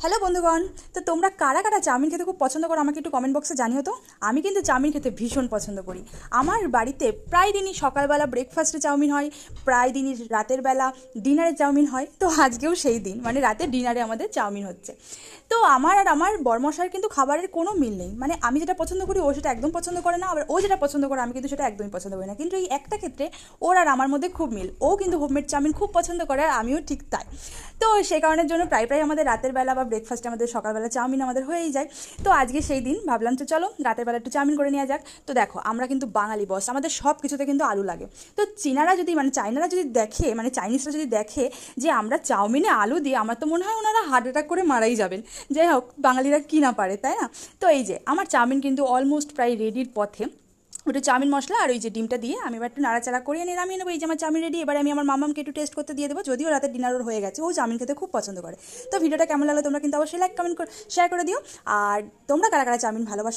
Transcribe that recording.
Hello বন্ধুগণ। তো তোমরা কারা কারা চাউমিন খেতে খুব পছন্দ করো আমাকে একটু কমেন্ট বক্সে জানিও তো। আমি কিন্তু চাউমিন খেতে ভীষণ পছন্দ করি। আমার বাড়িতে প্রায় দিনই সকালবেলা ব্রেকফাস্টে চাউমিন হয়, প্রায় দিনই রাতের বেলা ডিনারে চাউমিন হয়। তো আজকেও সেই দিন, মানে রাতের ডিনারে আমাদের চাউমিন হচ্ছে। তো আমার আর আমার বরমশাইয়ের কিন্তু খাবারের কোনো মিল নেই, মানে আমি যেটা পছন্দ করি ও সেটা একদম পছন্দ করে না, আবার ও যেটা পছন্দ করে আমি কিন্তু সেটা একদমই পছন্দ করি না। কিন্তু এই একটা ক্ষেত্রে ওর আর আমার মধ্যে খুব মিল, ও কিন্তু হোমমেড চাউমিন খুব পছন্দ করে আর আমিও ঠিক তাই। তো সেই কারণের জন্য প্রায় প্রায় আমাদের রাতের বেলা বা ব্রেকফাস্টে আমাদের সকালবেলা চাউমিন আমাদের হয়েই যায়। তো আজকে সেই দিন ভাবলাম তো চলো রাতের বেলা একটু চাউমিন করে নেওয়া যাক। তো দেখো আমরা কিন্তু বাঙালি বস, আমাদের সব কিছুতে কিন্তু আলু লাগে। তো চীনারা যদি মানে চাইনারা যদি দেখে, মানে চাইনিজরা যদি দেখে যে আমরা চাউমিনে আলু দিই, আমার তো মনে হয় ওনারা হার্ট অ্যাটাক করে মারাই যাবেন। যাই হোক, বাঙালিরা কি না পারে, তাই না? তো এই যে আমার চাউমিন কিন্তু অলমোস্ট প্রায় রেডির পথে। ওটা চাউমিন মশলা আর ওই যে ডিমটা দিয়ে আমি এবার একটু নাড়াচাড়া করে নামিয়ে নেবো। এই যে আমার চাউমিন রেডি। এবার আমি আমার মামামকে একটু টেস্ট করতে দিয়ে দেবো, যদিও রাতের ডিনার ওর হয়ে গেছে, ও চাউমিন খেতে খুব পছন্দ করে। তো ভিডিওটা কেমন লাগলো তোমরা কিন্তু অবশ্যই লাইক কমেন্ট শেয়ার করে দিও। আর তোমরা কারা কারা চাউমিন ভালোবাসো